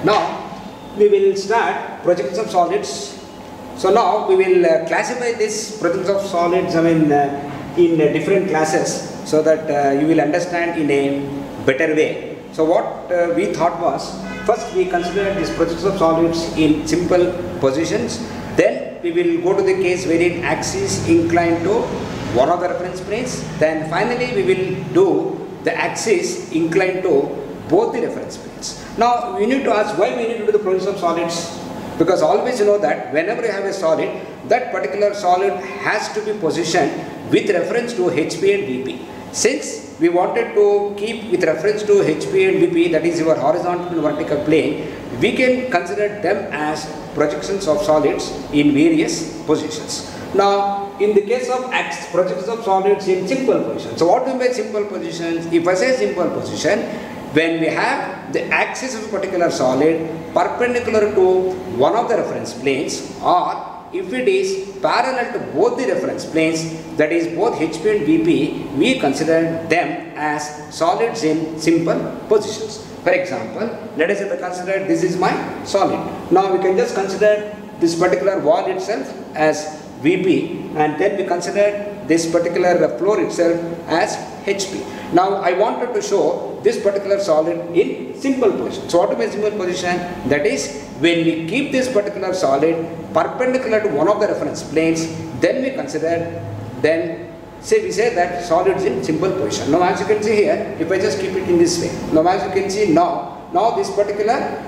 Now we will start projections of solids. So now we will classify this projections of solids in different classes so that you will understand in a better way. So what we thought was, first we consider these projections of solids in simple positions. Then we will go to the case wherein axis inclined to one of the reference planes. Then finally we will do the axis inclined to both the reference planes. Now we need to ask why we need to do the projections of solids, because always you know that whenever you have a solid, that particular solid has to be positioned with reference to HP and VP. Since we wanted to keep with reference to HP and VP, that is your horizontal and vertical plane, we can consider them as projections of solids in various positions. Now in the case of projections of solids in simple positions, so what do we mean by simple positions? If I say simple position, when we have the axis of a particular solid perpendicular to one of the reference planes, or if it is parallel to both the reference planes, that is both HP and VP, we consider them as solids in simple positions. For example, let us consider this is my solid. Now we can just consider this particular wall itself as VP, and then we consider this particular floor itself as HP. Now I wanted to show this particular solid in simple position. So what do we mean simple position? That is when we keep this particular solid perpendicular to one of the reference planes, then we consider, we say that solids in simple position. Now as you can see here, if I just keep it in this way, now as you can see now this particular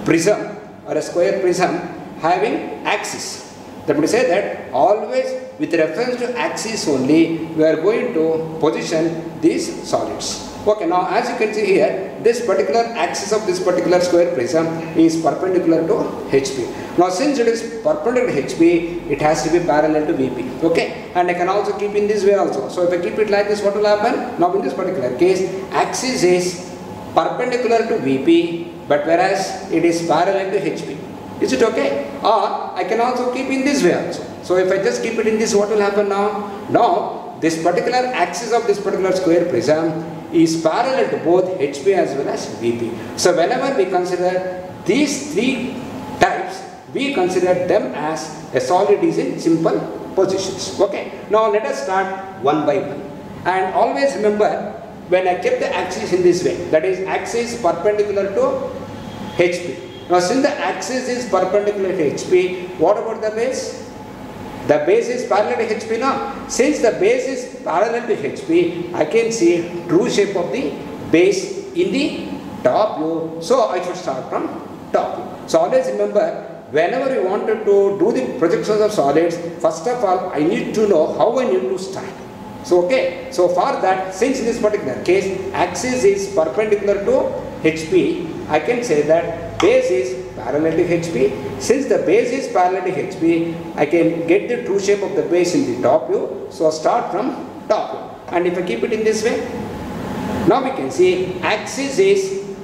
prism or a square prism having axis. That would say that always with reference to axis only we are going to position these solids. Okay, now as you can see here, this particular axis of this particular square prism is perpendicular to HP. Now since it is perpendicular to HP, it has to be parallel to VP. Okay, and I can also keep in this way also. So if I keep it like this, what will happen? Now in this particular case, axis is perpendicular to VP, but whereas it is parallel to HP. Is it okay? Or I can also keep in this way also. So if I just keep it in this, what will happen now? Now this particular axis of this particular square prism is parallel to both HP as well as VP. So whenever we consider these three types, we consider them as a solid is in simple positions. Okay. Now let us start one by one. And always remember, when I kept the axis in this way, that is axis perpendicular to HP. Now since the axis is perpendicular to HP, what about the base? The base is parallel to HP now. Since the base is parallel to HP, I can see true shape of the base in the top view. So I should start from top view. So always remember, whenever you wanted to do the projections of solids, first of all I need to know how I need to start. So okay, so for that, since in this particular case axis is perpendicular to HP, I can say that base is parallel to HP. Since the base is parallel to HP, I can get the true shape of the base in the top view. So start from top view. And if I keep it in this way, now we can see axis is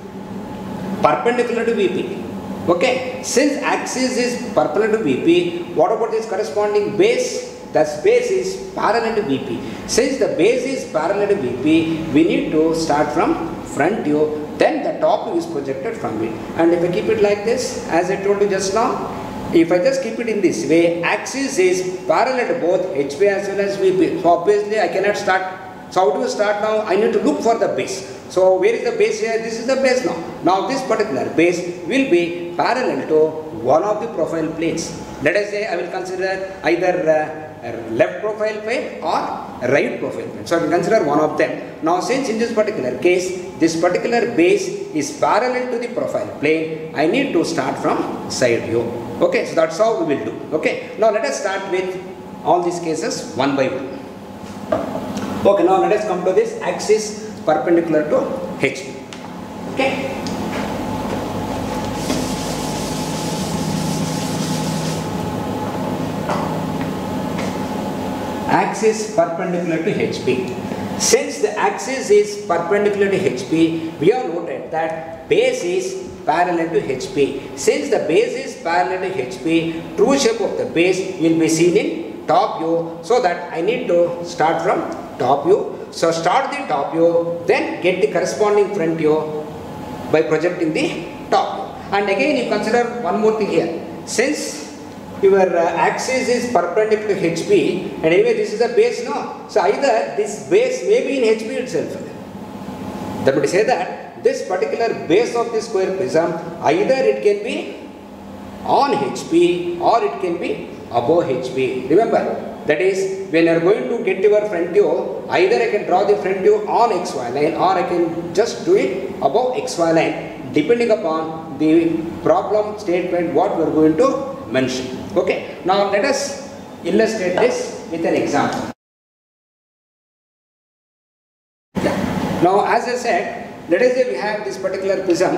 perpendicular to VP. Okay, since axis is perpendicular to VP, what about this corresponding base? That base is parallel to VP. Since the base is parallel to VP, we need to start from front view. Then the top view is projected from it. And if I keep it like this, as I told you just now, if I just keep it in this way, axis is parallel to both HP as well as VP. So obviously I cannot start. So how do we start now? I need to look for the base. So where is the base here? This is the base now. Now this particular base will be parallel to one of the profile planes. Let us say I will consider either left profile plane or right profile plane. So I will consider one of them. Now since in this particular case, this particular base is parallel to the profile plane, I need to start from side view. Okay, so that's how we will do. Okay, now let us start with all these cases one by one. Okay, now let us come to this axis perpendicular to HP. Okay. Axis perpendicular to HP. Since the axis is perpendicular to HP, we have noted that base is parallel to HP. Since the base is parallel to HP, true shape of the base will be seen in top view. So that I need to start from top view. So start the top view, then get the corresponding front view by projecting the top view. And again you consider one more thing here. Since your axis is perpendicular to HP, and anyway this is a base, no? So either this base may be in HP itself. That would say that this particular base of this square prism, either it can be on HP or it can be above HP. Remember, that is, when you are going to get your front view, either I can draw the front view on XY line or I can just do it above XY line, depending upon the problem statement what we are going to mention. Okay, now let us illustrate this with an example. Now as I said, let us say we have this particular prism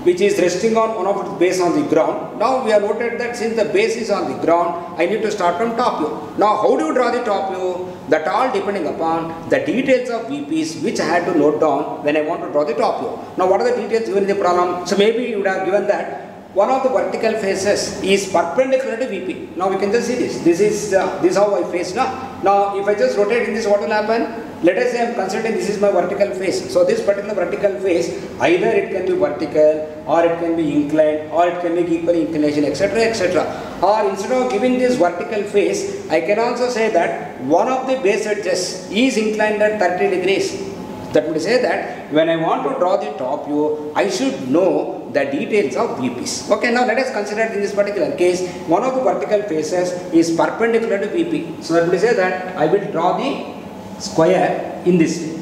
which is resting on one of its base on the ground. Now we have noted that since the base is on the ground, I need to start from top view. Now how do you draw the top view? That all depending upon the details of VPs which I had to note down when I want to draw the top view. Now what are the details given in the problem? So maybe you would have given that one of the vertical faces is perpendicular to VP. Now we can just see this. This is how I face now. Now if I just rotate in this, what will happen? Let us say I am considering this is my vertical face. So this particular vertical face, either it can be vertical or it can be inclined or it can be equal inclination, etc., etc. Or instead of giving this vertical face, I can also say that one of the base edges is inclined at 30 degrees. That would say that when I want to draw the top view, I should know the details of VPs. Okay, now let us consider in this particular case, one of the vertical faces is perpendicular to VP. So that would say that I will draw the square in this way.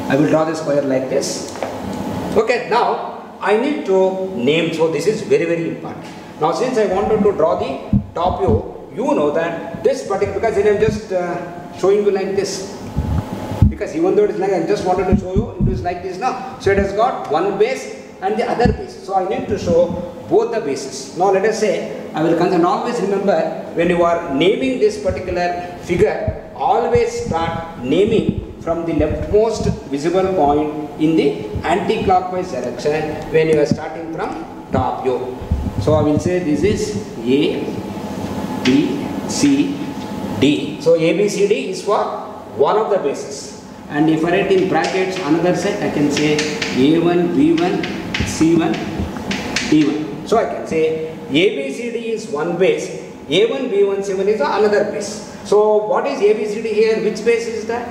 I will draw the square like this. Okay, now I need to name, so this is very important. Now since I wanted to draw the top view, you know that this particular, because I am just showing you like this. Because even though it is like, I just wanted to show you, it is like this now. So it has got one base and the other base. So I need to show both the bases. Now let us say, I will consider, always remember when you are naming this particular figure, always start naming from the leftmost visible point in the anti-clockwise direction when you are starting from top view. So I will say this is A, B, C, D. So A, B, C, D is for one of the bases. And if I write in brackets another set, I can say A1, B1, C1, D1. So I can say ABCD is one base, A1, B1, C1 is another base. So what is ABCD here? Which base is that?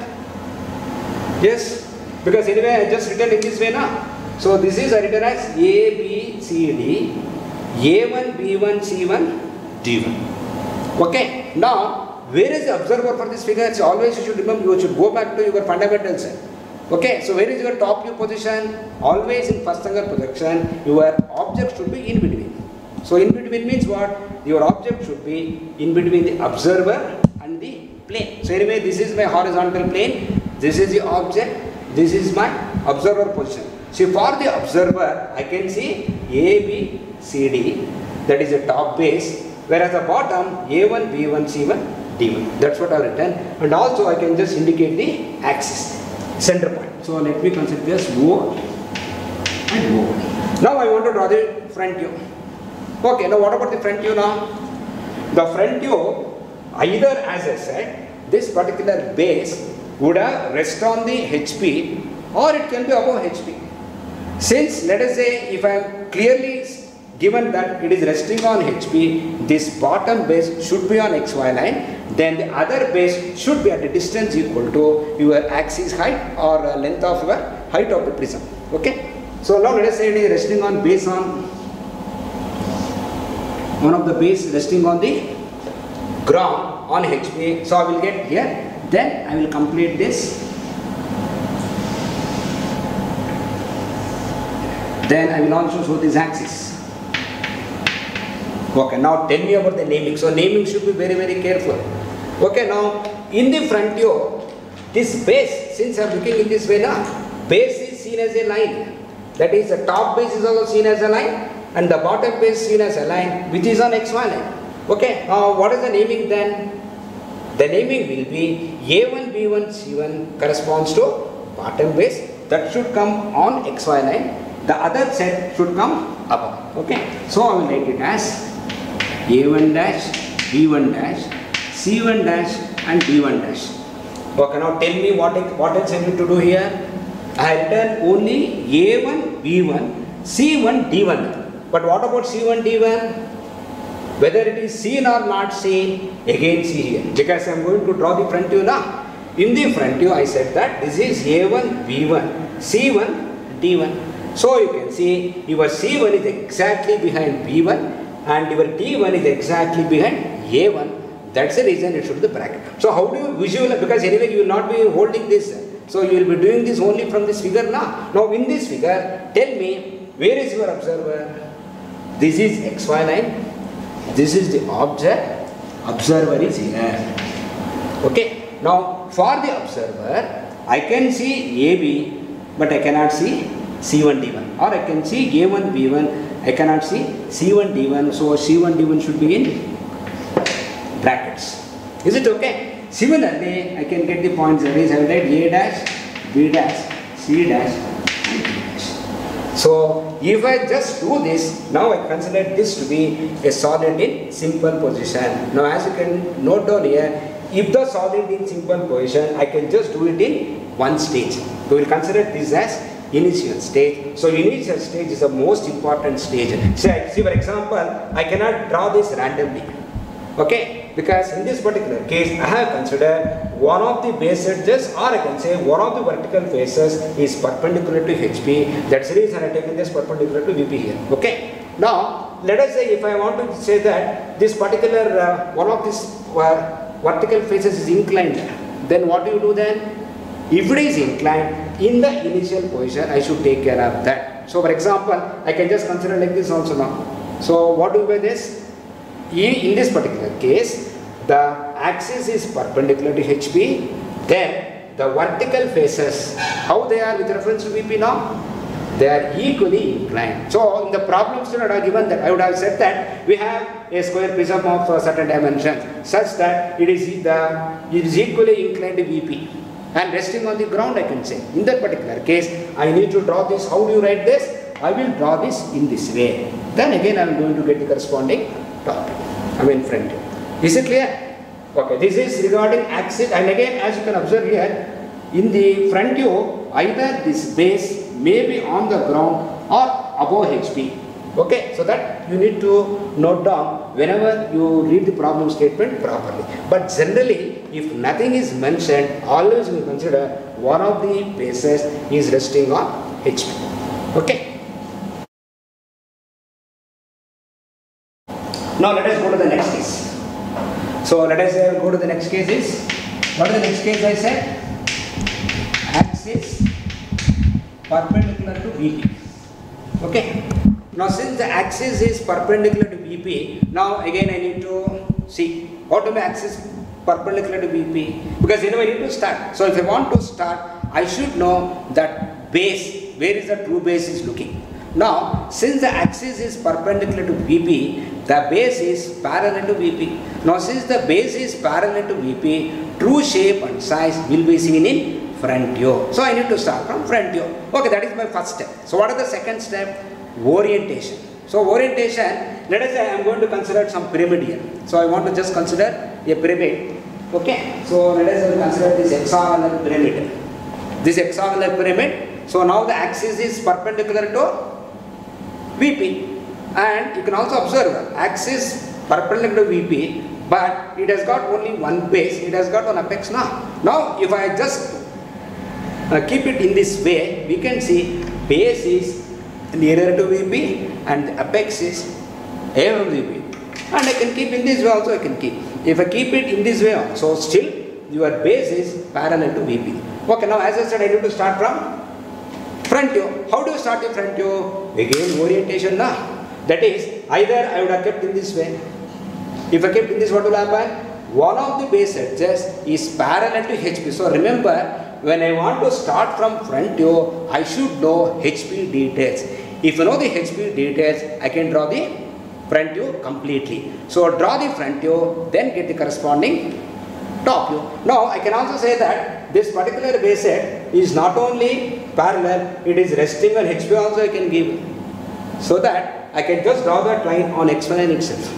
Yes, because anyway I just written in this way now. So this is written as ABCD, A1, B1, C1, D1. Okay, now where is the observer for this figure? So always you should remember, you should go back to your fundamentals. Okay, so where is your top view position? Always in first angle projection, your object should be in between. So in between means what? Your object should be in between the observer and the plane. So anyway, this is my horizontal plane, this is the object, this is my observer position. So for the observer, I can see A, B, C, D, that is the top base, whereas the bottom A1, B1, C1, D1. That's what I have written. And also I can just indicate the axis, center point. So let me consider this O and O. Now I want to draw the front view. Okay, now what about the front view now? The front view, either as I said, this particular base would have rest on the HP or it can be above HP. Since let us say if I am clearly given that it is resting on HP, this bottom base should be on XY line, then the other base should be at a distance equal to your axis height or length of your height of the prism. Okay, so now let us say it is resting on base on one of the base resting on the ground on HP. So I will get here, then I will complete this, then I will also show this axis. Okay, now tell me about the naming. So naming should be very careful. Okay, now in the front view, this base, since I am looking in this way now, base is seen as a line. That is, the top base is also seen as a line and the bottom base seen as a line which is on XY line. Okay, now what is the naming then? The naming will be A1, B1, C1 corresponds to bottom base, that should come on XY line. The other set should come above. Okay, so I will write it as A1 dash, B1 dash, C1 dash and D1 dash. Okay, now tell me what else I need to do here. I have written only A1, B1, C1 D1. But what about C1 D1? Whether it is seen or not seen, again see here. Because I am going to draw the front view now. In the front view, I said that this is A1 B1, C1 D1. So you can see your C1 is exactly behind B1 and your D1 is exactly behind A1. That's the reason it should be the bracket. So how do you visualize? Because anyway you will not be holding this. So you will be doing this only from this figure now. Now in this figure, tell me, where is your observer? This is XY line. This is the object. Observer is here. Okay. Now for the observer, I can see AB, but I cannot see C1 D1. Or I can see A1 B1. I cannot see C1 D1. So C1 D1 should be in brackets. Is it okay? Similarly, I can get the points that is I will write A dash, B dash, C dash, and D dash. So if I just do this, now I consider this to be a solid in simple position. Now as you can note down here, if the solid in simple position, I can just do it in one stage. We will consider this as initial stage. So initial stage is the most important stage. See for example, I cannot draw this randomly. Okay, because in this particular case, I have considered one of the base edges, or I can say one of the vertical faces is perpendicular to HP. That's the reason I have taken this perpendicular to VP here. Okay. Now, let us say if I want to say that this particular one of these vertical faces is inclined, then what do you do then? If it is inclined in the initial position, I should take care of that. So, for example, I can just consider like this also now. So, what do you by this? In this particular case, the axis is perpendicular to HP, then the vertical faces, how they are with reference to VP now? They are equally inclined. So in the problem student I have given that, I would have said that we have a square prism of certain dimensions such that it is equally inclined to VP and resting on the ground, I can say. In that particular case, I need to draw this. How do you write this? I will draw this in this way. Then again I am going to get the corresponding top, front view. Is it clear? Okay, this is regarding axis, and again as you can observe here, in the front view, either this base may be on the ground or above HP. Okay, so that you need to note down whenever you read the problem statement properly. But generally, if nothing is mentioned, always we consider one of the bases is resting on HP. Okay. Now let us go to the next case. So let us go to the next case is, what is the next case I said? Axis perpendicular to VP. Okay. Now since the axis is perpendicular to VP, now again I need to see what to be axis perpendicular to VP, because I need to start. So if I want to start, I should know that base, where is the true base is looking. Now, since the axis is perpendicular to VP, the base is parallel to VP. Now, since the base is parallel to VP, true shape and size will be seen in front view. So, I need to start from front view. Okay, that is my first step. So, what is the second step? Orientation. So, orientation, let us say I am going to consider some pyramid here. So, I want to just consider a pyramid. Okay, so let us consider this hexagonal pyramid. This hexagonal pyramid. So, now the axis is perpendicular to VP, and you can also observe axis perpendicular to VP, but it has got only one base, it has got one apex now. Now if I just keep it in this way, we can see base is nearer to VP and the apex is away from VP, and I can keep in this way also. I can keep, if I keep it in this way also, still your base is parallel to VP. Okay, now as I said, I need to start from front view. How do you start the front view? Again orientation now. That is, either I would have kept in this way. If I kept in this, what will happen? One of the base edges is parallel to HP. So remember, when I want to start from front view, I should know HP details. If you know the HP details, I can draw the front view completely. So draw the front view, then get the corresponding top view. Now I can also say that this particular base head is not only parallel, it is resting on HP also I can give. So that I can just draw that line on X line itself.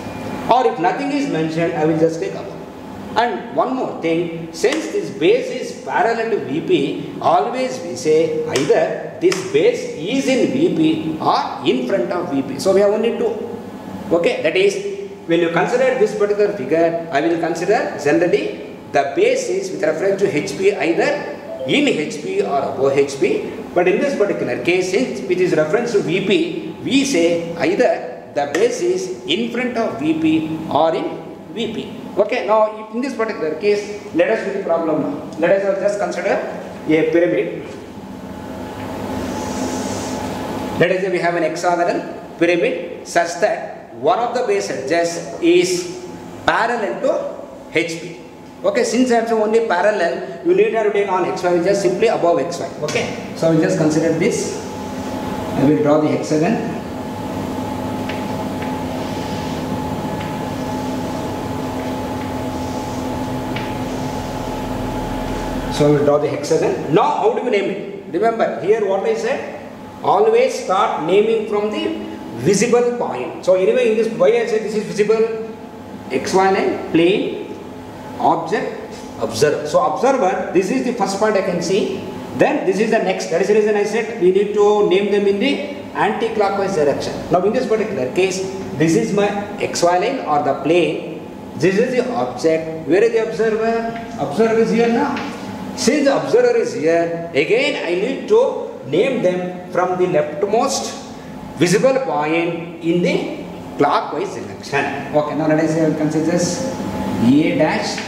Or if nothing is mentioned, I will just take up. And one more thing, since this base is parallel to VP, always we say either this base is in VP or in front of VP. So we have only two. Okay, that is, when you consider this particular figure, I will consider generally the base is with reference to HP either in HP or above HP. But in this particular case, since it is reference to VP, we say either the base is in front of VP or in VP. Okay, now in this particular case, let us do the problem now. Let us just consider a pyramid. Let us say we have an hexagonal pyramid such that one of the base edges is parallel to HP. Okay, since I have only parallel, you need to take on XY, just simply above XY. Okay, so we just consider this. I will draw the hexagon. So we will draw the hexagon. Now how do we name it? Remember here what I said, always start naming from the visible point. So anyway, in this, why I said this is visible, XY line, plane, object, observer. So observer, this is the first point I can see. Then this is the next. That is the reason I said we need to name them in the anti-clockwise direction. Now in this particular case, this is my XY line or the plane. This is the object. Where is the observer? Observer is here now. Since the observer is here, again I need to name them from the leftmost visible point in the clockwise direction. Okay, now let us say I will consider this A dash,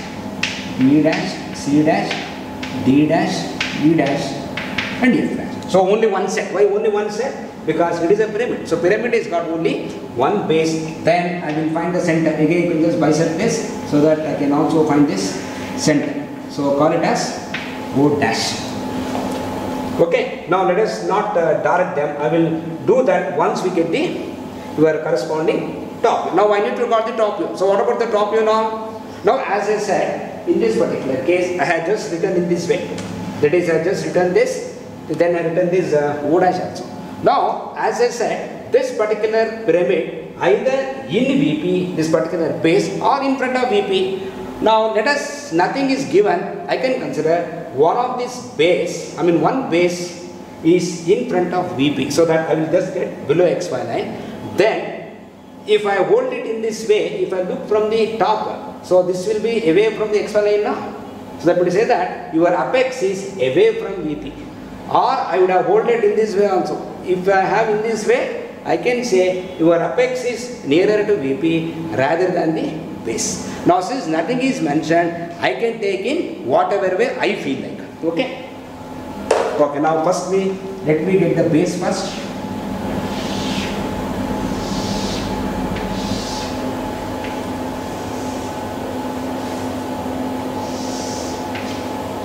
B dash, C dash, D dash, E dash and F dash. So only one set. Why only one set? Because it is a pyramid. So pyramid is got only one base. Then I will find the center. Again you can just bisect this so that I can also find this center. So call it as O dash. Okay, now let us not direct them. I will do that once we get the your corresponding top view. Now I need to got the top view. So what about the top view now? Now as I said, in this particular case, I had just written in this way. That is, I just written this, then I written this O dash also. Now as I said, this particular pyramid either in VP, this particular base, or in front of VP. Now let us, nothing is given, I can consider one of this base, one base is in front of VP, so that I will just get below XY line. Then if I hold it in this way, if I look from the top, so this will be away from the XY line now. So that would say that your apex is away from VP. Or I would have hold it in this way also. If I have in this way, I can say your apex is nearer to VP rather than the base. Now since nothing is mentioned, I can take in whatever way I feel like. Okay. Okay, now first let me get the base first.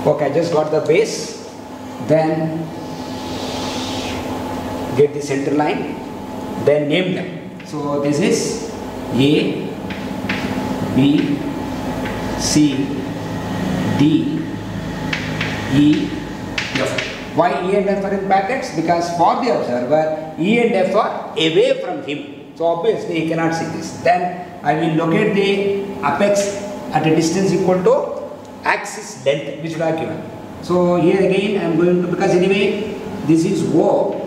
Okay, I just got the base. Then get the center line. Then name them. So this is A, B, C, D, E, F. Why E and F are in brackets? Because for the observer, E and F are away from him. So obviously he cannot see this. Then I will locate the apex at a distance equal to axis length which we are given. So here again I am going to, because anyway this is O.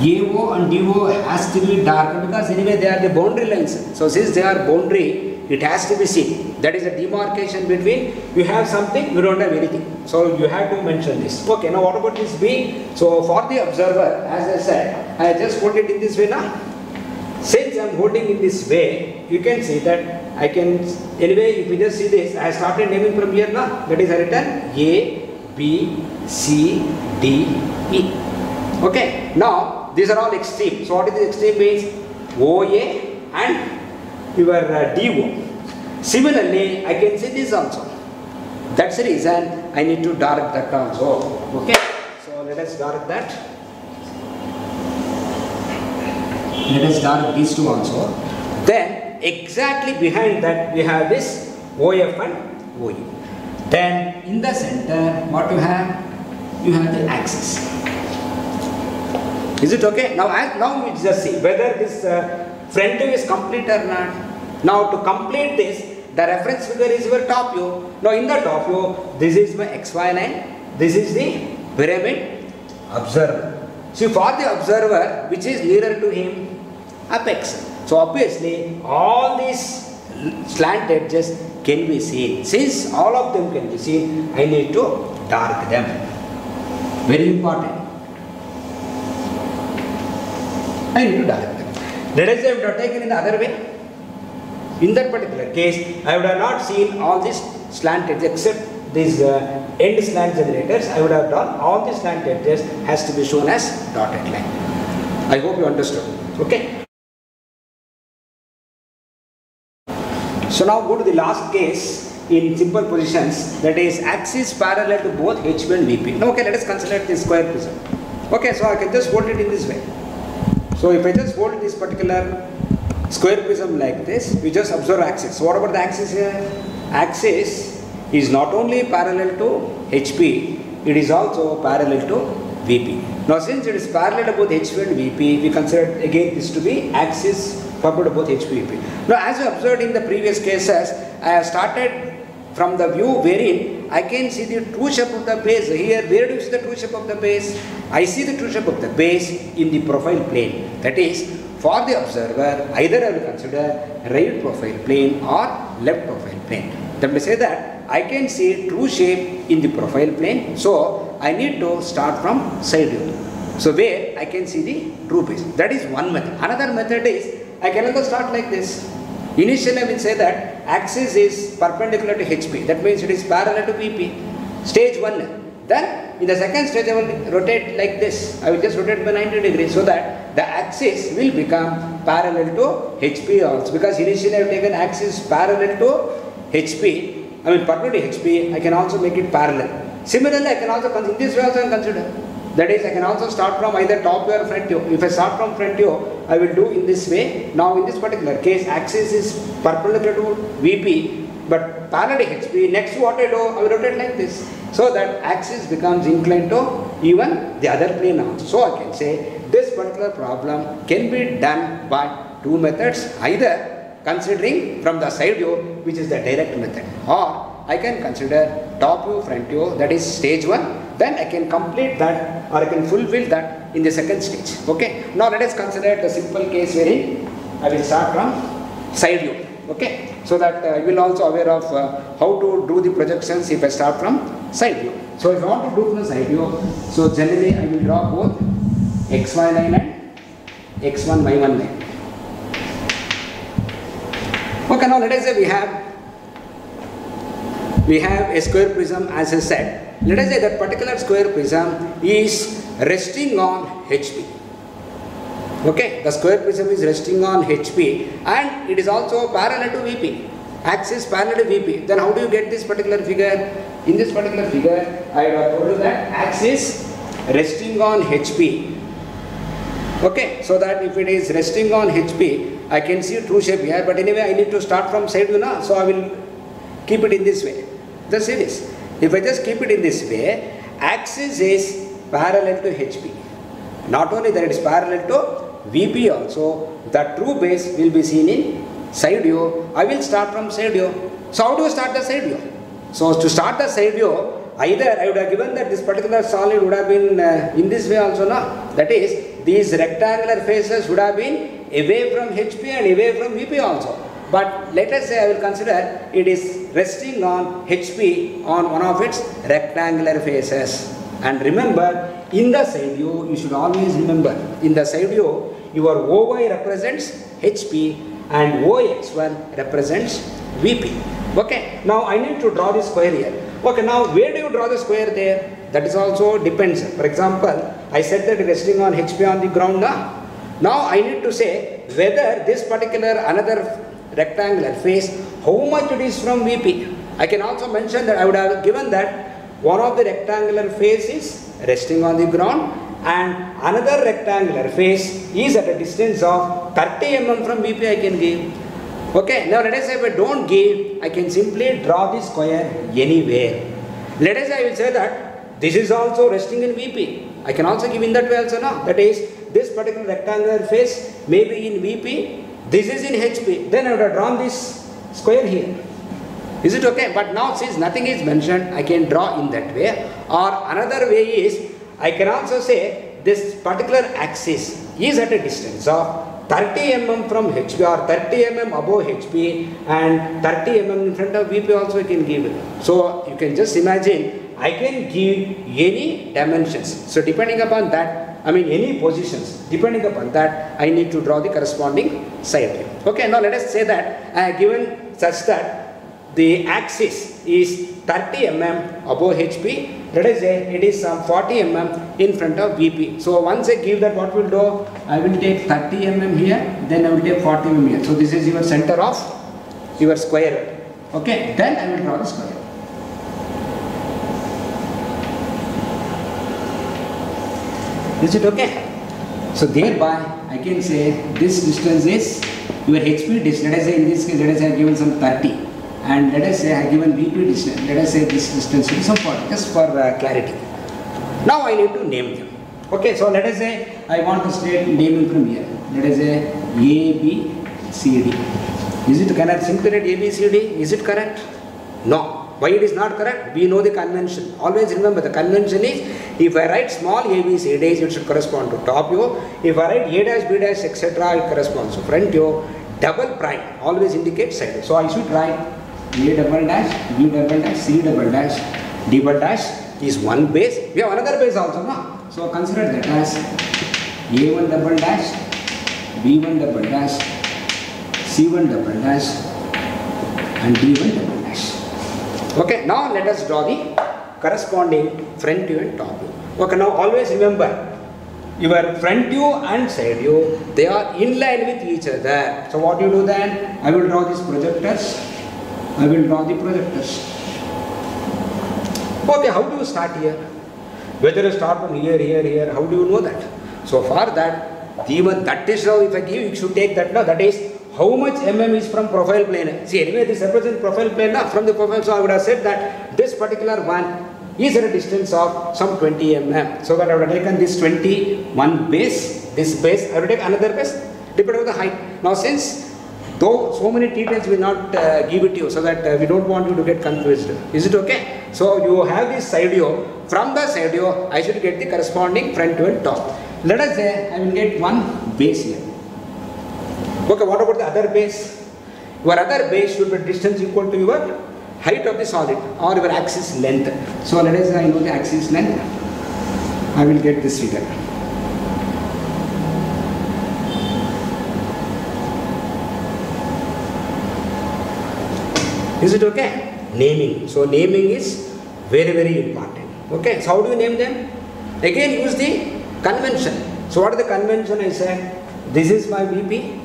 AO and DO has to be darker because anyway they are the boundary lines. So since they are boundary, it has to be seen. That is a demarcation between, you have something, you don't have anything. So you have to mention this. Okay, now what about this B? So for the observer, as I said, I just hold it in this way now. Since I am holding in this way, you can see that I can, anyway if you just see this, I started naming from here now. That is I written A, B, C, D, E. Okay, now these are all extreme. So what is the extreme means? OA and your DO. Similarly, I can see this also. That's the reason I need to dark that also. Okay, so let us dark that. Let us dark these two also. Then exactly behind that we have this OF and OE. Then in the center, what you have? You have the axis. Is it okay? Now we just see whether this front view is complete or not. Now to complete this, The reference figure is your top view. Now in the top view, this is my XY line. This is the pyramid observer. See, for the observer, which is nearer to him? Apex. So obviously, all these slant edges can be seen. Since all of them can be seen, I need to dark them. Very important. I need to dark them. Let us say I would have taken in the other way. In that particular case, I would have not seen all these slant edges except these end slant generators. I would have done all these slant edges has to be shown as dotted line. I hope you understood. Okay. So now go to the last case in simple positions, that is axis parallel to both HP and VP. Now okay, let us consider this square prism. Okay, so I can just hold it in this way. So if I just hold this particular square prism like this, we just observe axis. So what about the axis here? Axis is not only parallel to HP, it is also parallel to VP. Now since it is parallel to both HP and VP, we consider again this to be axis parallel to both HP and VP. Now as you observed in the previous cases, I have started from the view wherein I can see the true shape of the base. Here, where do you see the true shape of the base? I see the true shape of the base in the profile plane. That is, for the observer, either I will consider right profile plane or left profile plane. That may say that I can see true shape in the profile plane. So I need to start from side view. So where I can see the true base. That is one method. Another method is I can also start like this. Initially I will say that axis is perpendicular to HP. That means it is parallel to VP. Stage 1. Then in the second stage I will rotate like this. I will just rotate by 90 degrees so that the axis will become parallel to HP also. Because initially I have taken axis parallel to HP. I mean perpendicular to HP. I can also make it parallel. Similarly I can also in this way also consider. That is, I can also start from either top view or front view. If I start from front view, I will do in this way. Now in this particular case, axis is perpendicular to VP, but parallel to HP. Next what I do, I will rotate like this. So that axis becomes inclined to even the other plane also. So I can say this particular problem can be done by two methods. Either considering from the side view, which is the direct method, or I can consider top view, front view, that is stage 1. Then I can complete that or I can fulfill that in the second stage. Okay. Now let us consider the simple case wherein I will start from side view. Okay. So that you will also aware of how to do the projections if I start from side view. So if I want to do from the side view, so generally I will draw both XY line and X1, Y1 line. Okay. Now let us say we have a square prism as I said. Let us say that particular square prism is resting on HP. Okay, the square prism is resting on HP and it is also parallel to VP. Axis parallel to VP. Then how do you get this particular figure? In this particular figure, I have told you that axis resting on HP. Okay, so that if it is resting on HP, I can see true shape here. But anyway, I need to start from side view now. So I will keep it in this way. Just see this. If I just keep it in this way, axis is parallel to HP. Not only that it is parallel to VP also, the true base will be seen in side view. I will start from side view. So how do you start the side view? So to start the side view, either I would have given that this particular solid would have been in this way also, no? That is, these rectangular faces would have been away from HP and away from VP also. But let us say I will consider it is resting on HP on one of its rectangular faces. And remember, in the side view, you should always remember, in the side view, your OY represents HP and OX1 represents VP. Okay, now I need to draw the square here. Okay, now where do you draw the square there? That is also depends. For example, I said that resting on HP on the ground now. Now I need to say whether this particular another rectangular face, how much it is from VP. I can also mention that I would have given that one of the rectangular face is resting on the ground and another rectangular face is at a distance of 30 mm from VP I can give. Okay, now let us say if I don't give, I can simply draw the square anywhere. Let us say I will say that this is also resting in VP. I can also give in that way also, no? That is, this particular rectangular face may be in VP. This is in HP. Then I would have drawn this square here. Is it okay? But now since nothing is mentioned, I can draw in that way. Or another way is, I can also say this particular axis is at a distance of 30 mm from HP or 30 mm above HP and 30 mm in front of VP also I can give it. So you can just imagine I can give any dimensions. So depending upon that, I mean any positions, depending upon that I need to draw the corresponding side view. Okay, now let us say that I have given such that the axis is 30 mm above HP. Let us say it is some 40 mm in front of VP. So once I give that, what will do? I will take 30 mm here, then I will take 40 mm here. So this is your center of your square. Okay, then I will draw the square. Is it okay? So thereby I can say this distance is your HP distance. Let us say in this case, let us say I have given some 30. And let us say I have given VP distance, let us say this distance is some 40, just for clarity. Now I need to name them. Okay, so let us say I want to state naming from here. Let us say A, B, C, D. Is it correct? Simply write A, B, C, D. Is it correct? No. Why it is not correct? We know the convention. Always remember the convention is, if I write small A, B, C, D, it should correspond to top view. If I write A dash, B dash, etc., it corresponds to front view. Double prime always indicates side view. So I should write A double dash, B double dash, C double dash, D double dash is one base. We have another base also, no? So consider that as A1 double dash, B1 double dash, C1 double dash, and D1 double dash. Okay, now let us draw the corresponding front view and top view. Okay, now always remember your front view and side view, they are in line with each other. So what you do then? I will draw these projectors. I will draw the projectors. Okay, how do you start here? Whether you start from here, here, here, how do you know that? So for that, even that is how if I give, you should take that now. That is how much mm is from profile plane. See, anyway, this represents profile plane now. From the profile, so I would have said that this particular one is at a distance of some 20 mm. So that I would have taken this 21 base, this base, I would take another base, depending on the height. Now since though so many details will not give it to you, so that we don't want you to get confused. Is it okay? So you have this side view. From the side view, I should get the corresponding front view and top. Let us say I will get one base here. Okay, what about the other base? Your other base should be distance equal to your height of the solid or your axis length. So let us say I know the axis length. I will get this figure. Is it okay? Naming. So naming is very, very important. Okay, so how do you name them? Again use the convention. So what is the convention? I said, this is my VP,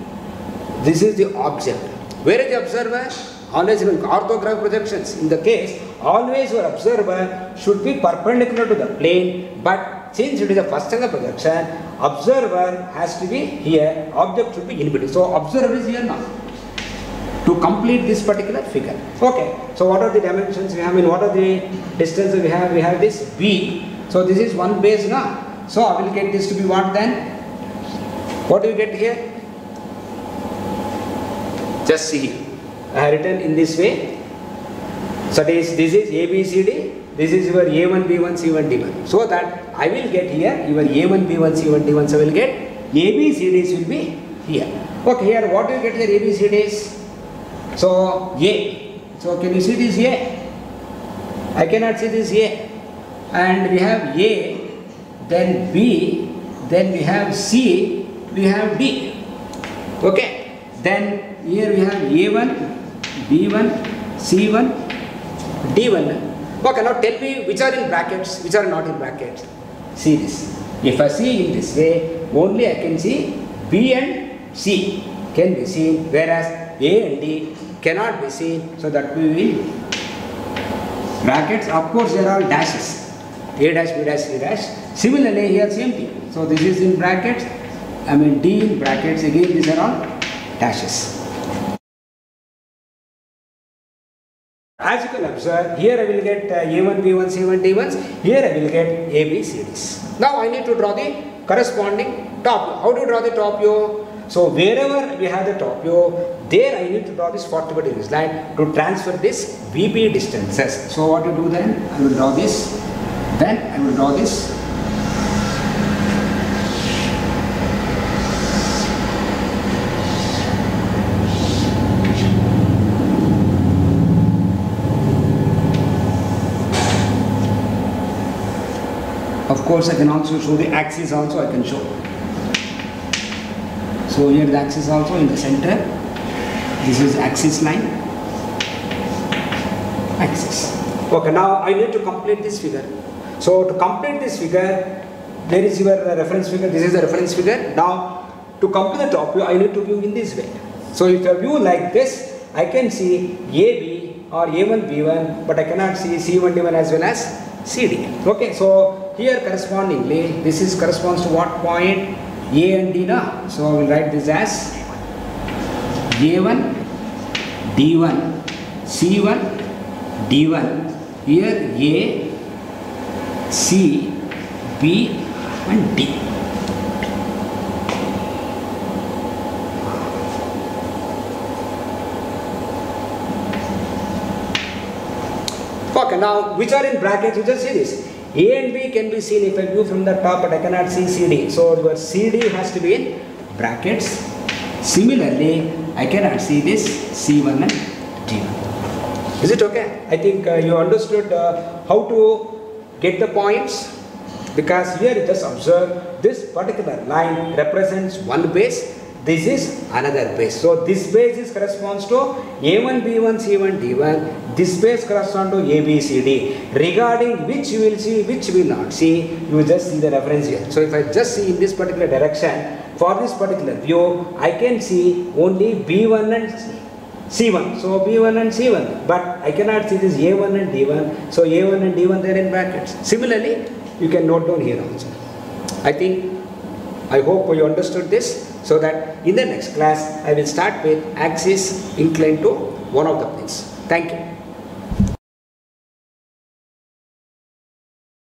this is the object. Where is the observer? Always in orthographic projections. In the case, always your observer should be perpendicular to the plane, but since it is a first angle projection, observer has to be here, object should be in between. So observer is here now to complete this particular figure. Okay, so what are the dimensions we have? I mean, what are the distances we have? We have this B. So this is one base now. So I will get this to be what then? What do you get here? Just see. I have written in this way. So this is A, B, C, D. This is your A1, B1, C1, D1. So that I will get here your A1, B1, C1, D1. So I will get A, B, C, Ds will be here. Okay, here what do you get here? A, B, C, Ds? So A. So can you see this A? I cannot see this A. And we have A, then B, then we have C, we have D. Okay. Then here we have A1, B1, C1, D1. Okay, now tell me which are in brackets, which are not in brackets. See this. If I see in this way, only I can see B and C can be seen, whereas A and D cannot be seen. So that we will brackets. Of course, there are dashes. A dash, B dash, C dash. Similarly, here same thing. So this is in brackets. I mean D in brackets. Again, these are all dashes. As you can observe, here I will get A1, B1, C1, D1s. Here I will get A, B, C, Ds. Now I need to draw the corresponding top view. How do you draw the top view? So wherever we have the top view, there I need to draw this 45 degrees line to transfer this VB distances. So what to do then? I will draw this, then I will draw this. Of course, I can also show the axis also I can show. So here the axis also in the center. This is axis line. Axis. Okay, now I need to complete this figure. So to complete this figure, there is your reference figure. This is the reference figure. Now to complete the top view, I need to view in this way. So if I view like this, I can see AB or A1 B1, but I cannot see C1 D1 as well as CD. Okay, so here correspondingly, this is corresponds to what point? A and D now. So I will write this as A1, D1, C1, D1. Here A, C, B and D. Okay, now which are in brackets? You just see this. A and B can be seen if I view from the top, but I cannot see CD. So your CD has to be in brackets. Similarly, I cannot see this C1 and D1. Is it okay? I think you understood how to get the points, because here you just observe this particular line represents one base. This is another base. So this base is corresponds to A1, B1, C1, D1. This base corresponds to A, B, C, D. Regarding which you will see, which you will not see, you will just see the reference here. So if I just see in this particular direction, for this particular view, I can see only B1 and C1. So B1 and C1. But I cannot see this A1 and D1. So A1 and D1 they are in brackets. Similarly, you can note down here also. I hope you understood this. So that in the next class, I will start with axis inclined to one of the planes. Thank you.